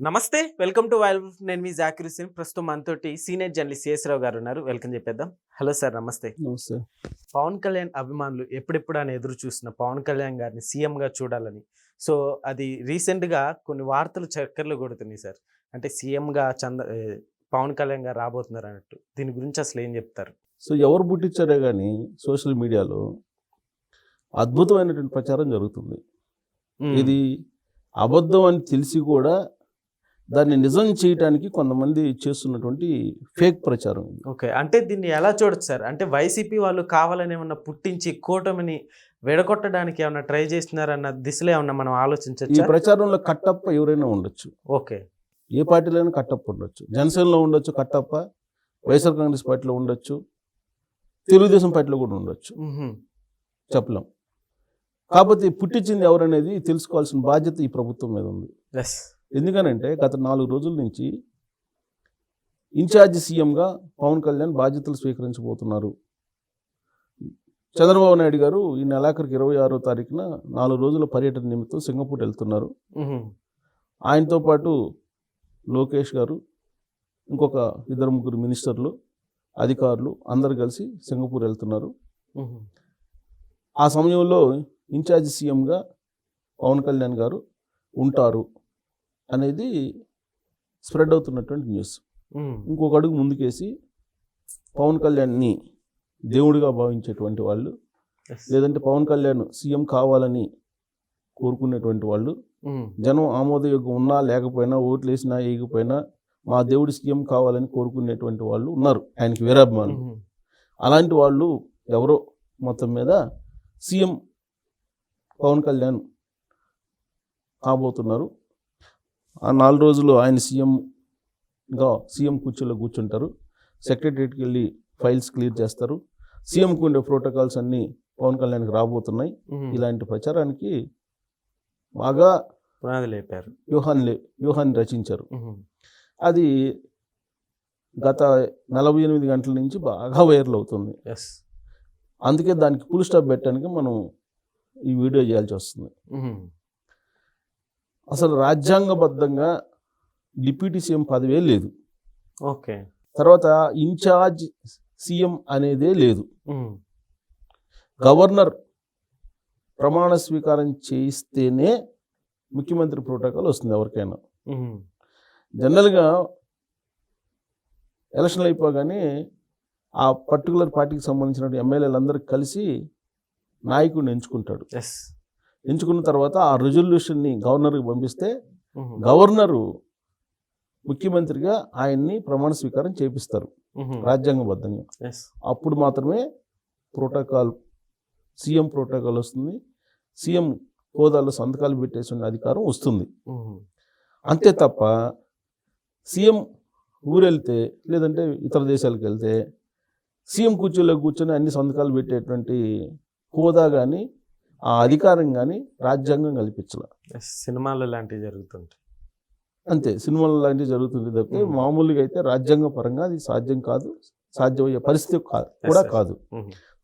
నమస్తే, welcome to while. నేను మీ జాకిర్ హుస్సేన్. ప్రస్తుతం మనతోటి సీనియర్ జర్నలిస్ట్ సిఎస్ రావు గారు ఉన్నారు. వెల్కమ్ చెప్పేద్దాం. హలో సార్, నమస్తే. నమస్తే. పవన్ కళ్యాణ్ అభిమానులు ఎప్పుడెప్పుడు అని ఎదురు చూసిన పవన్ కళ్యాణ్ గారిని సీఎంగా చూడాలని. సో అది రీసెంట్గా కొన్ని వార్తలు చక్కర్లు కొడుతున్నాయి సార్. అంటే సీఎంగా పవన్ కళ్యాణ్ గారు రాబోతున్నారు అన్నట్టు. దీని గురించి అసలు ఏం చెప్తారు? సో ఎవరు పుట్టించారే కానీ సోషల్ మీడియాలో అద్భుతమైనటువంటి ప్రచారం జరుగుతుంది. ఇది అబద్ధం అని తెలిసి కూడా దాన్ని నిజం చేయడానికి కొంతమంది చేస్తున్నటువంటి ఫేక్ ప్రచారం. ఓకే, అంటే దీన్ని ఎలా చూడొచ్చు సార్? అంటే వైసీపీ వాళ్ళు కావాలని ఏమన్నా పుట్టించి కూటమిని విడగొట్టడానికి ఏమన్నా ట్రై చేస్తున్నారన్న దిశలో ఏమన్నా మనం ఆలోచించవచ్చు. ఈ ప్రచారంలో కట్టప్ప ఎవరైనా ఉండొచ్చు. ఓకే, ఏ పార్టీలోనైనా కట్టప్ప ఉండొచ్చు. జనసేనలో ఉండొచ్చు కట్టప్ప, వైఎస్ఆర్ కాంగ్రెస్ పార్టీలో ఉండొచ్చు, తెలుగుదేశం పార్టీలో కూడా ఉండొచ్చు, చెప్పలేం. కాకపోతే పుట్టించింది ఎవరనేది తెలుసుకోవాల్సిన బాధ్యత ఈ ప్రభుత్వం మీద ఉంది. ఎందుకనంటే గత 4 రోజుల నుంచి ఇన్ఛార్జి సీఎంగా పవన్ కళ్యాణ్ బాధ్యతలు స్వీకరించబోతున్నారు. చంద్రబాబు నాయుడు గారు ఈ నెలాఖరికి 26వ తారీఖున 4 రోజుల పర్యటన నిమిత్తం సింగపూర్ వెళ్తున్నారు. ఆయనతో పాటు లోకేష్ గారు, ఇంకొక 2-3 మినిస్టర్లు, అధికారులు అందరు కలిసి సింగపూర్ వెళ్తున్నారు. ఆ సమయంలో ఇన్ఛార్జి సీఎంగా పవన్ కళ్యాణ్ గారు ఉంటారు అనేది స్ప్రెడ్ అవుతున్నటువంటి న్యూస్. ఇంకొక అడుగు ముందుకేసి పవన్ కళ్యాణ్ని దేవుడిగా భావించేటువంటి వాళ్ళు, లేదంటే పవన్ కళ్యాణ్ సీఎం కావాలని కోరుకునేటువంటి వాళ్ళు, జనం ఆమోదయోగ్యం ఉన్నా లేకపోయినా, ఓట్లు వేసినా వేయకపోయినా మా దేవుడి సీఎం కావాలని కోరుకునేటువంటి వాళ్ళు ఉన్నారు, ఆయనకి వీరాభిమానులు. అలాంటి వాళ్ళు ఎవరో మొత్తం మీద సీఎం పవన్ కళ్యాణ్ కాబోతున్నారు. ఆ 4 రోజులు ఆయన సీఎం కుర్చీలో కూర్చుంటారు. సెక్రటరియట్కి వెళ్ళి ఫైల్స్ క్లియర్ చేస్తారు. సీఎంకు ఉండే ప్రోటోకాల్స్ అన్నీ పవన్ కళ్యాణ్కి రాబోతున్నాయి. ఇలాంటి ప్రచారానికి బాగా లేపారు, వ్యూహాన్ని రచించారు. అది గత 48 గంటల నుంచి బాగా వైరల్ అవుతుంది. అందుకే దానికి ఫుల్ స్టాప్ పెట్టడానికి మనం ఈ వీడియో చేయాల్సి వస్తుంది. అసలు రాజ్యాంగబద్ధంగా డిప్యూటీ సీఎం పదవే లేదు. ఓకే, తర్వాత ఇన్ఛార్జ్ సీఎం అనేదే లేదు. గవర్నర్ ప్రమాణ స్వీకారం చేయిస్తేనే ముఖ్యమంత్రి ప్రోటోకాల్ వస్తుంది ఎవరికైనా. జనరల్గా ఎలక్షన్లు అయిపోగానే ఆ పర్టికులర్ పార్టీకి సంబంధించిన ఎమ్మెల్యేలందరూ కలిసి నాయకుడిని ఎంచుకుంటాడు. ఎంచుకున్న తర్వాత ఆ రెజల్యూషన్ని గవర్నర్కి పంపిస్తే గవర్నరు ముఖ్యమంత్రిగా ఆయన్ని ప్రమాణ స్వీకారం చేపిస్తారు రాజ్యాంగబద్ధంగా. అప్పుడు మాత్రమే సీఎం ప్రోటోకాల్ వస్తుంది, సీఎం హోదాలో సంతకాలు పెట్టేసిన అధికారం వస్తుంది. అంతే తప్ప సీఎం ఊరెళ్తే, లేదంటే ఇతర దేశాలకు వెళ్తే సీఎం కూర్చోలో కూర్చొని అన్ని సంతకాలు పెట్టేటువంటి హోదా కానీ ఆ అధికారం కానీ రాజ్యాంగం కల్పించాల. సినిమాలు లాంటివి జరుగుతుంటాయి. అంతే, సినిమాలు లాంటివి జరుగుతుంది తప్పితే మామూలుగా అయితే రాజ్యాంగ పరంగా అది సాధ్యం కాదు, సాధ్యమయ్యే పరిస్థితి కూడా కాదు.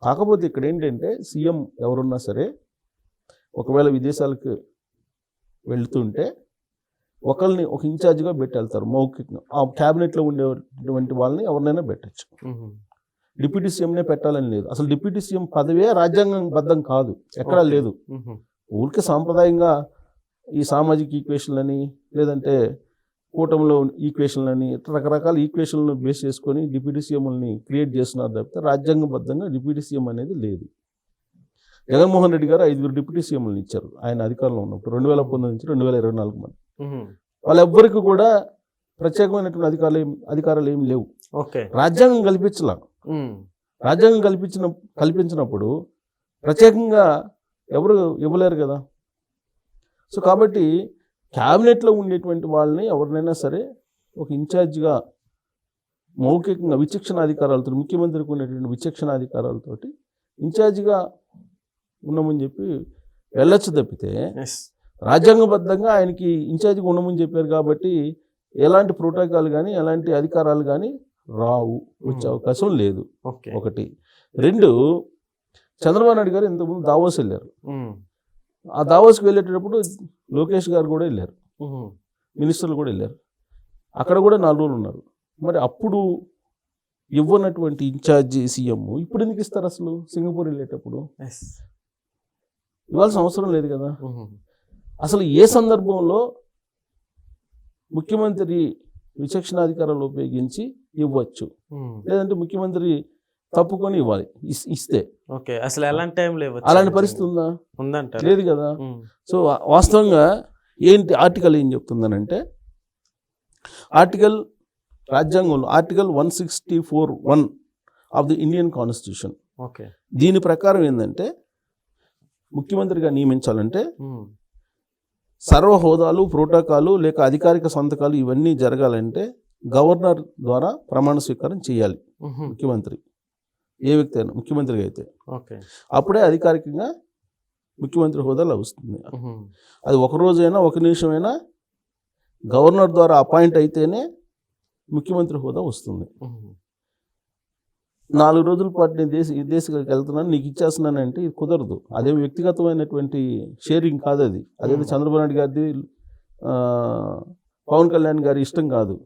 కాకపోతే ఇక్కడ ఏంటంటే సీఎం ఎవరున్నా సరే ఒకవేళ విదేశాలకు వెళ్తుంటే ఒకరిని ఒక ఇన్ఛార్జిగా పెట్టి వెళ్తారు మౌఖికంగా. ఆ క్యాబినెట్లో ఉండేటువంటి వాళ్ళని ఎవరినైనా పెట్టచ్చు. డిప్యూటీ సీఎంనే పెట్టాలని లేదు. అసలు డిప్యూటీ సీఎం పదవే రాజ్యాంగబద్ధం కాదు, ఎక్కడా లేదు. ఊరికే సాంప్రదాయంగా ఈ సామాజిక ఈక్వేషన్లని, లేదంటే కూటమిలో ఈక్వేషన్లని, రకరకాల ఈక్వేషన్లను బేస్ చేసుకొని డిప్యూటీ సీఎంలని క్రియేట్ చేస్తున్నారు తప్పితే రాజ్యాంగబద్ధంగా డిప్యూటీ సీఎం అనేది లేదు. జగన్మోహన్ రెడ్డి గారు 5 డిప్యూటీ సీఎంలను ఇచ్చారు ఆయన అధికారంలో ఉన్నప్పుడు, 2019 నుంచి 2024 మంది. వాళ్ళెవ్వరికి కూడా ప్రత్యేకమైనటువంటి అధికారాలు ఏమి లేవు. రాజ్యాంగం కల్పించలా. రాజ్యాంగం కల్పించినప్పుడు ప్రత్యేకంగా ఎవరు ఇవ్వలేరు కదా. సో కాబట్టి క్యాబినెట్లో ఉండేటువంటి వాళ్ళని ఎవరినైనా సరే ఒక ఇన్ఛార్జిగా మౌఖికంగా విచక్షణ అధికారాలతో, ముఖ్యమంత్రికి ఉండేటువంటి విచక్షణ అధికారాలతోటి ఇన్ఛార్జిగా ఉండమని చెప్పి వెళ్ళొచ్చు తప్పితే రాజ్యాంగబద్ధంగా ఆయనకి ఇన్ఛార్జిగా ఉండమని చెప్పారు కాబట్టి ఎలాంటి ప్రోటోకాల్ కానీ ఎలాంటి అధికారాలు కానీ రావు, వచ్చే అవకాశం లేదు. ఒకటి. 2, చంద్రబాబు నాయుడు గారు ఇంతకుముందు దావోస్ వెళ్ళారు. ఆ దావోస్కి వెళ్ళేటప్పుడు లోకేష్ గారు కూడా వెళ్ళారు. మినిస్టర్లు కూడా వెళ్ళారు. అక్కడ కూడా 4 రోజులు ఉన్నారు. మరి అప్పుడు ఇవ్వనటువంటి ఇన్ఛార్జి సీఎం ఇప్పుడు ఎందుకు ఇస్తారు అసలు? సింగపూర్ వెళ్ళేటప్పుడు ఇవ్వాల్సిన అవసరం లేదు కదా. అసలు ఏ సందర్భంలో ముఖ్యమంత్రి విచక్షణాధికారాలు ఉపయోగించి ఇవ్వచ్చు, లేదంటే ముఖ్యమంత్రి తప్పుకొని ఇవ్వాలి ఇస్తే అసలు ఎలాంటి టైంలో అలాంటి పరిస్థితి ఉందా? ఉందంట లేదు కదా. సో వాస్తవంగా ఏంటి ఆర్టికల్ ఏం చెప్తుందనంటే, రాజ్యాంగంలో article 164(1) of the Indian constitution, దీని ప్రకారం ఏంటంటే ముఖ్యమంత్రిగా నియమించాలంటే సర్వ హోదాలు, ప్రోటోకాలు లేక అధికారిక సంతకాలు ఇవన్నీ జరగాలంటే గవర్నర్ ద్వారా ప్రమాణ స్వీకారం చేయాలి ముఖ్యమంత్రి. ఏ వ్యక్తి అయినా ముఖ్యమంత్రిగా అయితే అప్పుడే అధికారికంగా ముఖ్యమంత్రి హోదా లభిస్తుంది. అది ఒక రోజైనా ఒక నిమిషమైనా గవర్నర్ ద్వారా అపాయింట్ అయితేనే ముఖ్యమంత్రి హోదా వస్తుంది. 4 రోజుల పాటు నేను విదేశాలకు వెళ్తున్నాను, నీకు ఇచ్చేస్తున్నానంటే ఇది కుదరదు. అదే వ్యక్తిగతమైనటువంటి షేరింగ్ కాదు అది. అదేదో చంద్రబాబు నాయుడు గారిది, పవన్ కళ్యాణ్ గారి ఇష్టం కాదు.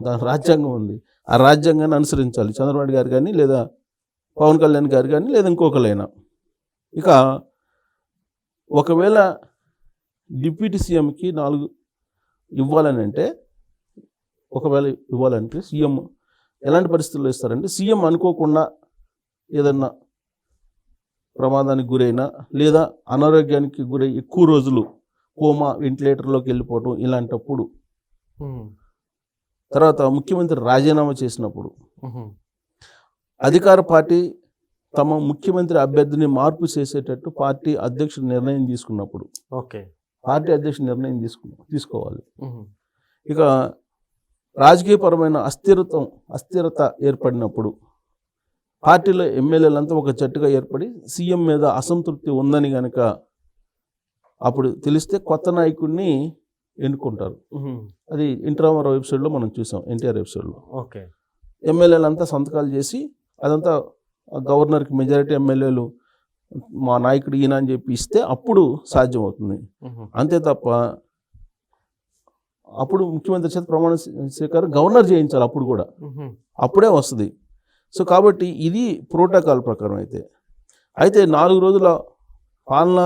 దాని రాజ్యాంగం ఉంది, ఆ రాజ్యాంగాన్ని అనుసరించాలి చంద్రబాబు నాయుడు గారు కానీ, లేదా పవన్ కళ్యాణ్ గారు కానీ, లేదా ఇంకొకరైనా. ఇక ఒకవేళ డిప్యూటీ సీఎంకి 4 ఇవ్వాలని అంటే, ఒకవేళ ఇవ్వాలంటే సీఎం ఎలాంటి పరిస్థితుల్లో ఇస్తారంటే, సీఎం అనుకోకుండా ఏదన్నా ప్రమాదానికి గురైనా లేదా అనారోగ్యానికి గురై ఎక్కువ రోజులు కోమా, వెంటిలేటర్లోకి వెళ్ళిపోవటం ఇలాంటప్పుడు, తర్వాత ముఖ్యమంత్రి రాజీనామా చేసినప్పుడు, అధికార పార్టీ తమ ముఖ్యమంత్రి అభ్యర్థిని మార్పు చేసేటట్టు పార్టీ అధ్యక్షుడు నిర్ణయం తీసుకున్నప్పుడు, పార్టీ అధ్యక్షుడు నిర్ణయం తీసుకోవాలి. ఇక రాజకీయపరమైన అస్థిరత ఏర్పడినప్పుడు, పార్టీలో ఎమ్మెల్యేలంతా ఒక జట్టుగా ఏర్పడి సీఎం మీద అసంతృప్తి ఉందని కనుక అప్పుడు తెలిస్తే కొత్త నాయకుడిని ఎన్నుకుంటారు. అది ఎన్టీఆర్ వెబ్సైట్లో మనం చూసాం. ఎన్టీఆర్ వెబ్సైట్లో ఎమ్మెల్యేలంతా సంతకాలు చేసి అదంతా గవర్నర్కి మెజారిటీ ఎమ్మెల్యేలు మా నాయకుడు ఈయన అని చెప్పి ఇస్తే అప్పుడు సాధ్యం అవుతుంది. అంతే తప్ప అప్పుడు ముఖ్యమంత్రి చేత ప్రమాణ స్వీకారం గవర్నర్ చేయించాలి. అప్పుడు కూడా అప్పుడే వస్తుంది. సో కాబట్టి ఇది ప్రోటోకాల్ ప్రకారం. అయితే 4 రోజుల పాలన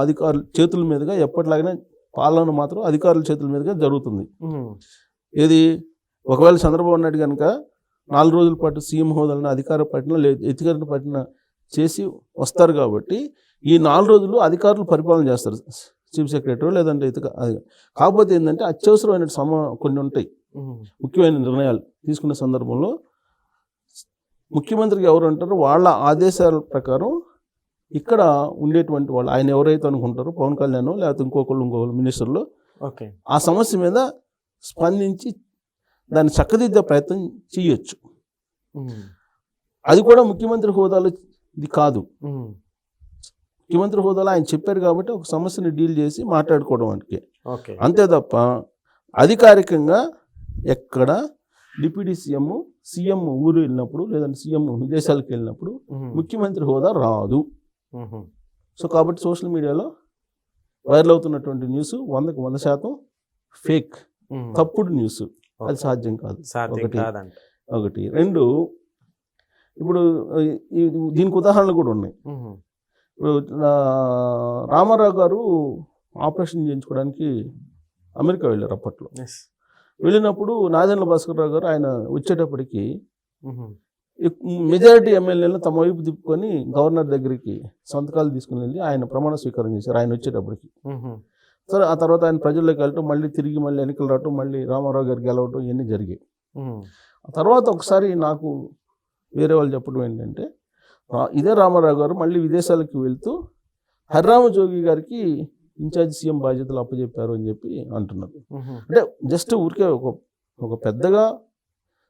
అధికారుల చేతుల మీదుగా ఎప్పటిలాగానే పాలన మాత్రం అధికారుల చేతుల మీదుగా జరుగుతుంది. ఇది ఒకవేళ చంద్రబాబు నాయుడు కనుక 4 రోజుల పాటు సీఎం హోదాలను అధికార పట్టిన ఎత్తికరణ పట్టిన చేసి వస్తారు. కాబట్టి ఈ 4 రోజులు అధికారులు పరిపాలన చేస్తారు, చీఫ్ సెక్రటరీ లేదంటే అది. కాకపోతే ఏంటంటే అత్యవసరమైన కొన్ని ఉంటాయి, ముఖ్యమైన నిర్ణయాలు తీసుకునే సందర్భంలో ముఖ్యమంత్రికి ఎవరు అంటారో వాళ్ళ ఆదేశాల ప్రకారం ఇక్కడ ఉండేటువంటి వాళ్ళు, ఆయన ఎవరైతే అనుకుంటారో పవన్ కళ్యాణ్ లేకపోతే ఇంకొకళ్ళు మినిస్టర్లు, ఆ సమస్య మీద స్పందించి దాన్ని చక్కదిద్దే ప్రయత్నం చేయొచ్చు. అది కూడా ముఖ్యమంత్రి హోదాలో ఇది కాదు. ముఖ్యమంత్రి హోదాలో ఆయన చెప్పారు కాబట్టి ఒక సమస్యని డీల్ చేసి మాట్లాడుకోవడం అంటే, అంతే తప్ప అధికారికంగా ఎక్కడ డిప్యూటీ సీఎం ఊరు వెళ్ళినప్పుడు లేదంటే సీఎం విదేశాలకు వెళ్ళినప్పుడు ముఖ్యమంత్రి హోదా రాదు. సో కాబట్టి సోషల్ మీడియాలో వైరల్ అవుతున్నటువంటి న్యూస్ 100కు 100% ఫేక్, తప్పుడు న్యూస్. అది సాధ్యం కాదు. ఒకటి. 2, ఇప్పుడు దీనికి ఉదాహరణలు కూడా ఉన్నాయి. రామారావు గారు ఆపరేషన్ చేయించుకోవడానికి అమెరికా వెళ్ళారు. అప్పట్లో వెళ్ళినప్పుడు నాదెండ్ల భాస్కర్ రావు గారు ఆయన వచ్చేటప్పటికి మెజారిటీ ఎమ్మెల్యేలను తమ వైపు తిప్పుకొని గవర్నర్ దగ్గరికి సంతకాలు తీసుకుని వెళ్ళి ఆయన ప్రమాణ స్వీకారం చేశారు ఆయన వచ్చేటప్పటికి. సరే, ఆ తర్వాత ఆయన ప్రజల్లోకి వెళ్ళటం, మళ్ళీ తిరిగి మళ్ళీ ఎన్నికలు రావటం, మళ్ళీ రామారావు గారు గెలవటం, ఇవన్నీ జరిగాయి. ఆ తర్వాత ఒకసారి నాకు వేరే వాళ్ళు చెప్పడం ఏంటంటే, ఇదే రామారావు గారు మళ్ళీ విదేశాలకు వెళ్తూ హర్రామ జోగి గారికి ఇన్ఛార్జ్ సీఎం బాధ్యతలు అప్పచెప్పారు అని చెప్పి అంటున్నారు. అంటే జస్ట్ ఊరికే ఒక పెద్దగా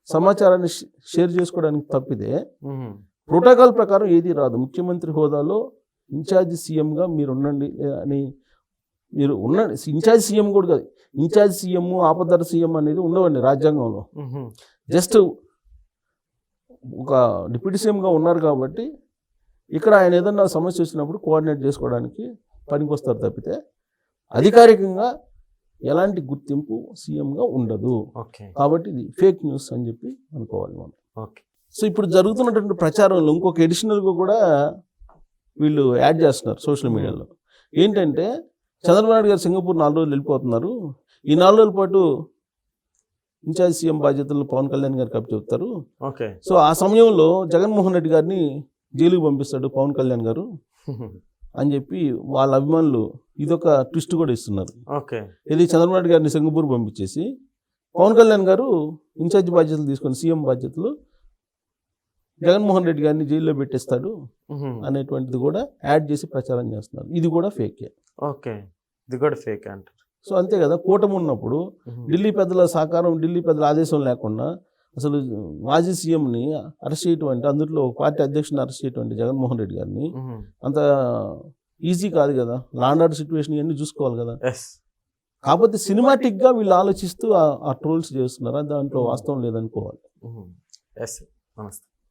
సమాచారాన్ని షేర్ చేసుకోవడానికి తప్పితే ప్రోటోకాల్ ప్రకారం ఏది రాదు. ముఖ్యమంత్రి హోదాలో ఇన్ఛార్జ్ సీఎంగా మీరు ఉండండి అని, మీరు ఉండండి. ఇన్ఛార్జ్ సీఎం కూడా కాదు, ఇన్ఛార్జ్ సీఎం ఆపద్ధర సీఎం అనేది ఉండవండి రాజ్యాంగంలో. జస్ట్ ఒక డిప్యూటీ సీఎంగా ఉన్నారు కాబట్టి ఇక్కడ ఆయన ఏదన్నా సమస్య వచ్చినప్పుడు కోఆర్డినేట్ చేసుకోవడానికి పనికి వస్తారు తప్పితే అధికారికంగా ఎలాంటి గుర్తింపు సీఎంగా ఉండదు. ఓకే కాబట్టి ఇది ఫేక్ న్యూస్ అని చెప్పి అనుకోవాలి మనం. ఓకే సో ఇప్పుడు జరుగుతున్నటువంటి ప్రచారంలో ఇంకొక ఎడిషనల్గా కూడా వీళ్ళు యాడ్ చేస్తున్నారు సోషల్ మీడియాలో. ఏంటంటే చంద్రబాబు నాయుడు గారు సింగపూర్ 4 రోజులు వెళ్ళిపోతున్నారు, ఈ 4 రోజుల పాటు ఇన్ఛార్జ్ సీఎం బాధ్యతలు పవన్ కళ్యాణ్ గారికి అప్పచెప్తారు. ఓకే సో ఆ సమయంలో జగన్మోహన్ రెడ్డి గారిని జైలుకి పంపిస్తాడు పవన్ కళ్యాణ్ గారు అని చెప్పి వాళ్ళ అభిమానులు ఇదొక ట్విస్ట్ కూడా ఇస్తున్నారు. ఓకే ఇది చంద్రబాబు నాయుడు గారిని సింగపూర్ పంపించేసి పవన్ కళ్యాణ్ గారు ఇన్ఛార్జ్ బాధ్యతలు తీసుకొని సీఎం బాధ్యతలు జగన్మోహన్ రెడ్డి గారిని జైల్లో పెట్టేస్తాడు అనేటువంటిది కూడా యాడ్ చేసి ప్రచారం చేస్తున్నారు. ఇది కూడా ఫేకే. ఓకే ఇది కూడా ఫేక్ అంటారు. సో అంతే కదా, కూటమి ఉన్నప్పుడు ఢిల్లీ పెద్దల సహకారం, ఢిల్లీ పెద్దల ఆదేశం లేకుండా అసలు మాజీ సీఎంని అరెస్ట్ చేయటువంటి, అందులో ఒక పార్టీ అధ్యక్షుని అరెస్ట్ చేయటువంటి జగన్మోహన్ రెడ్డి గారిని అంత ఈజీ కాదు కదా. లా అండ్ ఆర్డర్ సిచ్యువేషన్ ఇవన్నీ చూసుకోవాలి కదా. ఎస్ కాకపోతే సినిమాటిక్గా వీళ్ళు ఆలోచిస్తూ ఆ ట్రోల్స్ చేస్తున్నారా, దాంట్లో వాస్తవం లేదనుకోవాలి. ఎస్ నమస్తే.